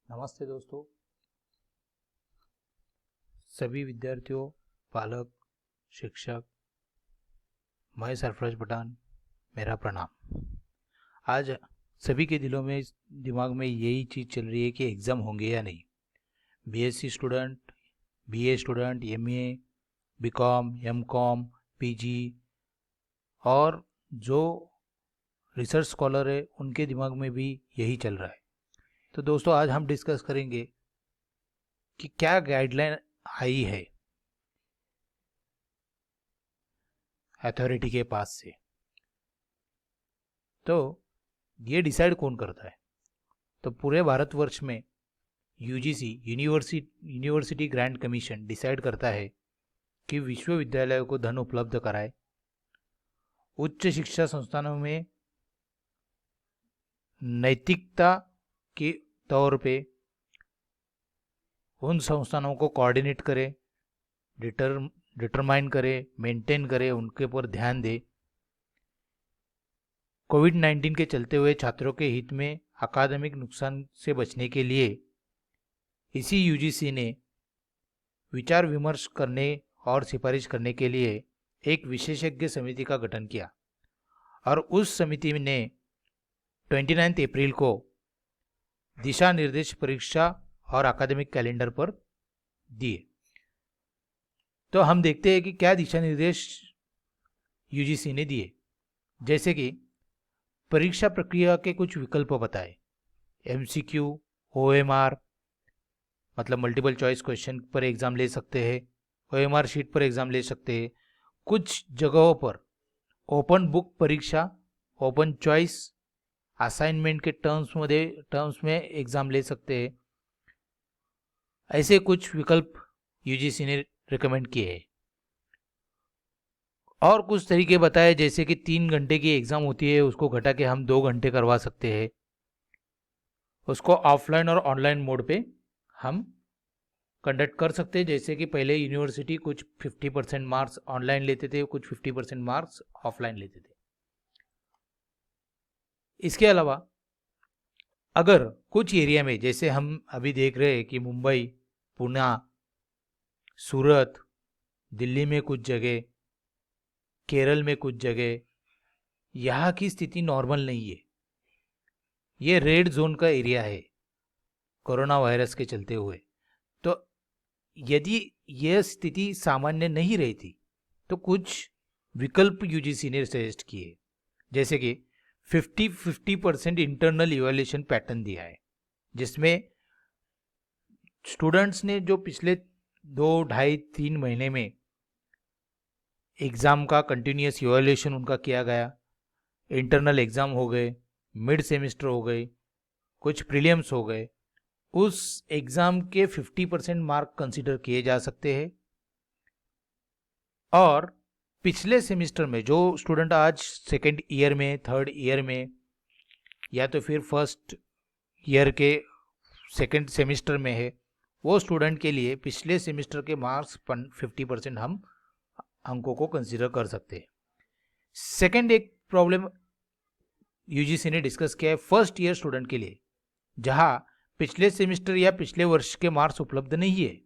नमस्ते दोस्तों, सभी विद्यार्थियों, पालक, शिक्षक, मैं सरफराज पठान, मेरा प्रणाम। आज सभी के दिमाग में यही चीज़ चल रही है कि एग्ज़ाम होंगे या नहीं। BSc student, BA student, MA, BCom, MCom, PG और जो रिसर्च स्कॉलर है उनके दिमाग में भी यही चल रहा है। तो दोस्तों, आज हम डिस्कस करेंगे कि क्या गाइडलाइन आई है अथॉरिटी के पास से। तो ये डिसाइड कौन करता है? तो पूरे भारतवर्ष में UGC university grant commission decide करता है कि विश्वविद्यालयों को धन उपलब्ध कराए, उच्च शिक्षा संस्थानों में नैतिकता के तौर पे उन संस्थानों को कोऑर्डिनेट करे, डिटरमाइन करे, मेंटेन करे, उनके ऊपर ध्यान दे। कोविड-19 के चलते हुए छात्रों के हित में अकादमिक नुकसान से बचने के लिए इसी यूजीसी ने विचार विमर्श करने और सिफारिश करने के लिए एक विशेषज्ञ समिति का गठन किया और उस समिति ने 29 अप्रैल को दिशा निर्देश परीक्षा और अकादमिक कैलेंडर पर दिए। तो हम देखते हैं कि क्या दिशा निर्देश यूजीसी ने दिए। जैसे कि परीक्षा प्रक्रिया के कुछ विकल्प बताए। एमसीक्यू, ओएमआर मतलब मल्टीपल चॉइस क्वेश्चन पर एग्जाम ले सकते हैं, ओएमआर शीट पर एग्जाम ले सकते हैं। कुछ जगहों पर ओपन बुक परीक्षा, ओपन चॉइस, असाइनमेंट के टर्म्स में एग्जाम ले सकते हैं। ऐसे कुछ विकल्प यूजीसी ने रिकमेंड किए हैं। और कुछ तरीके बताए, जैसे कि 3 घंटे की एग्जाम होती है उसको घटा के हम 2 घंटे करवा सकते हैं। उसको ऑफलाइन और ऑनलाइन मोड पे हम कंडक्ट कर सकते हैं। जैसे कि पहले यूनिवर्सिटी कुछ 50% मार्क्स ऑनलाइन लेते थे, कुछ 50% मार्क्स ऑफलाइन लेते थे। इसके अलावा अगर कुछ एरिया में, जैसे हम अभी देख रहे हैं कि मुंबई, पुणे, सूरत, दिल्ली में कुछ जगह, केरल में कुछ जगह, यहाँ की स्थिति नॉर्मल नहीं है। ये रेड जोन का एरिया है कोरोना वायरस के चलते हुए। तो यदि यह स्थिति सामान्य नहीं रहती तो कुछ विकल्प यूजीसी ने सजेस्ट किए, जैसे कि 50-50% इंटरनल इवैल्यूएशन पैटर्न दिया है, जिसमें स्टूडेंट्स ने जो पिछले 2, 2.5, 3 महीने में एग्ज़ाम का कंटिन्यूस इवैल्यूएशन उनका किया गया, इंटरनल एग्ज़ाम हो गए, मिड सेमेस्टर हो गए, कुछ प्रीलिम्स हो गए, उस एग्ज़ाम के 50% मार्क कंसीडर किए जा सकते हैं। और पिछले सेमेस्टर में जो स्टूडेंट आज सेकेंड ईयर में, थर्ड ईयर में या तो फिर फर्स्ट ईयर के सेकेंड सेमेस्टर में है, वो स्टूडेंट के लिए पिछले सेमेस्टर के मार्क्स 50% हम अंकों को कंसीडर कर सकते हैं। सेकेंड एक प्रॉब्लम यूजीसी ने डिस्कस किया है फर्स्ट ईयर स्टूडेंट के लिए, जहां पिछले सेमेस्टर या पिछले वर्ष के मार्क्स उपलब्ध नहीं है।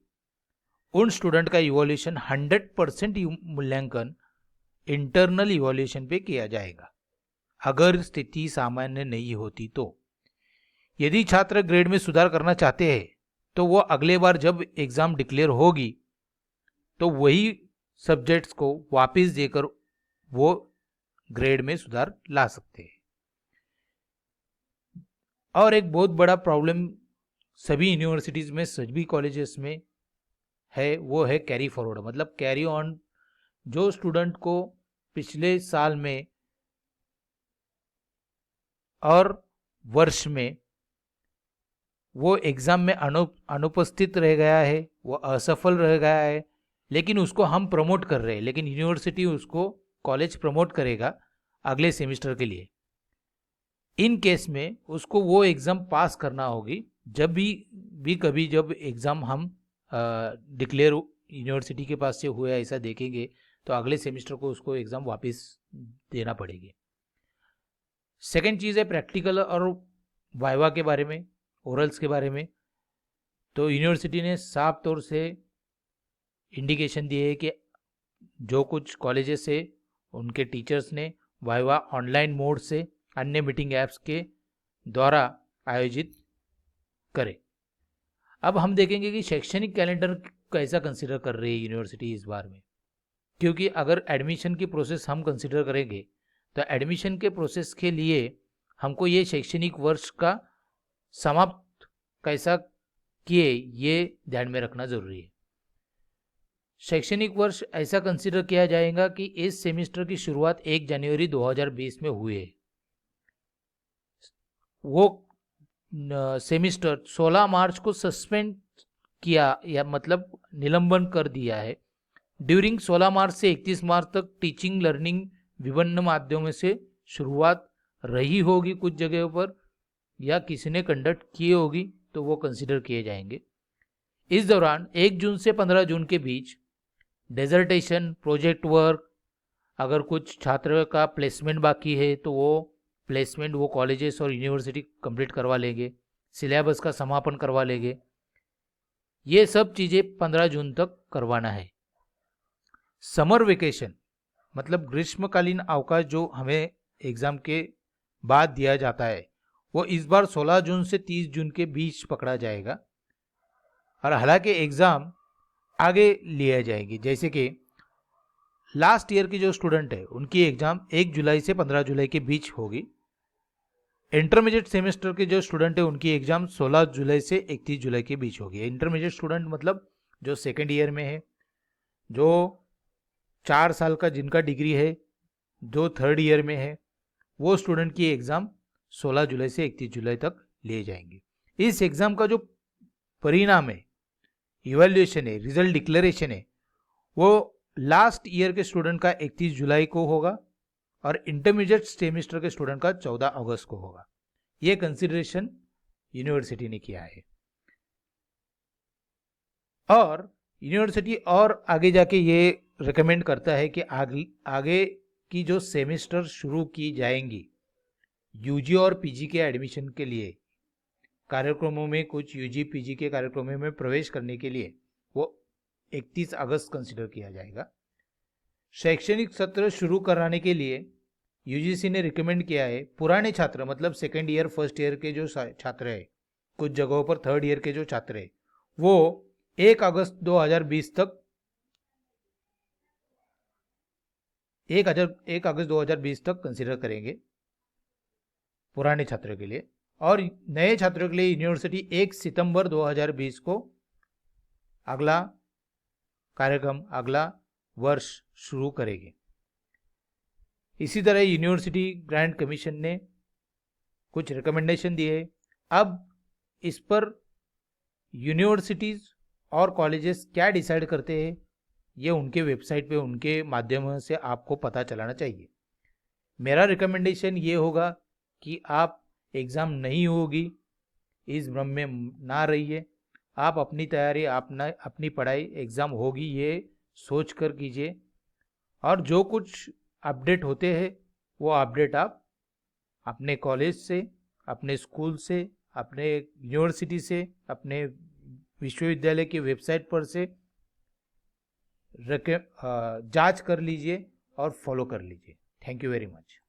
उन स्टूडेंट का इवोल्यूशन 100% मूल्यांकन इंटरनल इवोल्यूशन पे किया जाएगा अगर स्थिति सामान्य नहीं होती तो। यदि छात्र ग्रेड में सुधार करना चाहते हैं तो वो अगले बार जब एग्जाम डिक्लेयर होगी तो वही सब्जेक्ट्स को वापस देकर वो ग्रेड में सुधार ला सकते हैं। और एक बहुत बड़ा प्रॉब्लम सभी यूनिवर्सिटीज़ में, सभी कॉलेजेस में है, वो है कैरी फॉरवर्ड, मतलब कैरी ऑन। जो स्टूडेंट को पिछले साल में और वर्ष में वो एग्ज़ाम में अनुपस्थित रह गया है, वो असफल रह गया है, लेकिन उसको हम प्रमोट कर रहे हैं, लेकिन यूनिवर्सिटी उसको, कॉलेज प्रमोट करेगा अगले सेमेस्टर के लिए। इन केस में उसको वो एग्ज़ाम पास करना होगी। जब भी कभी जब एग्ज़ाम हम डिक्लेयर यूनिवर्सिटी के पास से हुआ ऐसा देखेंगे तो अगले सेमेस्टर को उसको एग्ज़ाम वापस देना पड़ेगी। सेकेंड चीज़ है प्रैक्टिकल और वाइवा के बारे में, ओरल्स के बारे में। तो यूनिवर्सिटी ने साफ तौर से इंडिकेशन दिए है कि जो कुछ कॉलेजेस से उनके टीचर्स ने वाइवा ऑनलाइन मोड से अन्य मीटिंग ऐप्स के द्वारा आयोजित करें। अब हम देखेंगे कि शैक्षणिक कैलेंडर कैसा कंसिडर कर रही है यूनिवर्सिटी इस बार में, क्योंकि अगर एडमिशन की प्रोसेस हम कंसिडर करेंगे तो एडमिशन के प्रोसेस के लिए हमको ये शैक्षणिक वर्ष का समाप्त कैसा किए ये ध्यान में रखना जरूरी है। शैक्षणिक वर्ष ऐसा कंसिडर किया जाएगा कि इस सेमेस्टर की शुरुआत 1 जनवरी 2020 में हुई है। वो सेमेस्टर 16 मार्च को सस्पेंड किया या मतलब निलंबन कर दिया है। ड्यूरिंग 16 मार्च से 31 मार्च तक टीचिंग लर्निंग विभिन्न माध्यमों से शुरुआत रही होगी कुछ जगहों पर, या किसी ने कंडक्ट किए होगी तो वो कंसिडर किए जाएंगे। इस दौरान 1 जून से 15 जून के बीच डेजर्टेशन, प्रोजेक्ट वर्क, अगर कुछ छात्र का प्लेसमेंट बाकी है तो वो प्लेसमेंट वो कॉलेजेस और यूनिवर्सिटी कंप्लीट करवा लेंगे, सिलेबस का समापन करवा लेंगे। ये सब चीज़ें 15 जून तक करवाना है। समर वेकेशन मतलब ग्रीष्मकालीन अवकाश जो हमें एग्ज़ाम के बाद दिया जाता है वो इस बार 16 जून से 30 जून के बीच पकड़ा जाएगा। और हालांकि एग्ज़ाम आगे लिए जाएगी, जैसे कि लास्ट ईयर के जो स्टूडेंट है उनकी एग्ज़ाम 1 जुलाई से 15 जुलाई के बीच होगी। इंटरमीडिएट सेमेस्टर के जो स्टूडेंट है उनकी एग्ज़ाम 16 जुलाई से 31 जुलाई के बीच होगी। इंटरमीडिएट स्टूडेंट मतलब जो सेकेंड ईयर में है, जो 4 साल का जिनका डिग्री है, जो थर्ड ईयर में है, वो स्टूडेंट की एग्ज़ाम 16 जुलाई से 31 जुलाई तक लिए जाएंगे। इस एग्ज़ाम का जो परिणाम है, इवैल्यूएशन है, रिजल्ट डिक्लेरेशन है, वो लास्ट ईयर के स्टूडेंट का 31 जुलाई को होगा और इंटरमीडिएट सेमेस्टर के स्टूडेंट का 14 अगस्त को होगा। ये कंसिडरेशन यूनिवर्सिटी ने किया है। और यूनिवर्सिटी और आगे जाके ये रिकमेंड करता है कि आगे की जो सेमेस्टर शुरू की जाएंगी यूजी और पीजी के एडमिशन के लिए कार्यक्रमों में, कुछ यूजी पीजी के कार्यक्रमों में प्रवेश करने के लिए वो 31 अगस्त कंसिडर किया जाएगा। शैक्षणिक सत्र शुरू कराने के लिए यूजीसी ने रिकमेंड किया है पुराने छात्र मतलब सेकेंड ईयर फर्स्ट ईयर के जो छात्र है, कुछ जगहों पर थर्ड ईयर के जो छात्र है, वो 1 अगस्त 2020 तक 1 अगस्त 2020 तक कंसिडर करेंगे पुराने छात्रों के लिए। और नए छात्रों के लिए यूनिवर्सिटी 1 सितंबर 2020 को अगला कार्यक्रम, अगला वर्ष शुरू करेगी। इसी तरह यूनिवर्सिटी ग्रांट कमीशन ने कुछ रिकमेंडेशन दिए। अब इस पर यूनिवर्सिटीज़ और कॉलेजेस क्या डिसाइड करते हैं ये उनके वेबसाइट पे, उनके माध्यम से आपको पता चलाना चाहिए। मेरा रिकमेंडेशन ये होगा कि आप एग्ज़ाम नहीं होगी इस भ्रम में ना रहिए। आप अपनी तैयारी, अपनी पढ़ाई एग्ज़ाम होगी ये सोच कर कीजिए। और जो कुछ अपडेट होते हैं वो अपडेट आप अपने कॉलेज से, अपने स्कूल से, अपने यूनिवर्सिटी से, अपने विश्वविद्यालय की वेबसाइट पर से जांच कर लीजिए और फॉलो कर लीजिए। Thank you very much.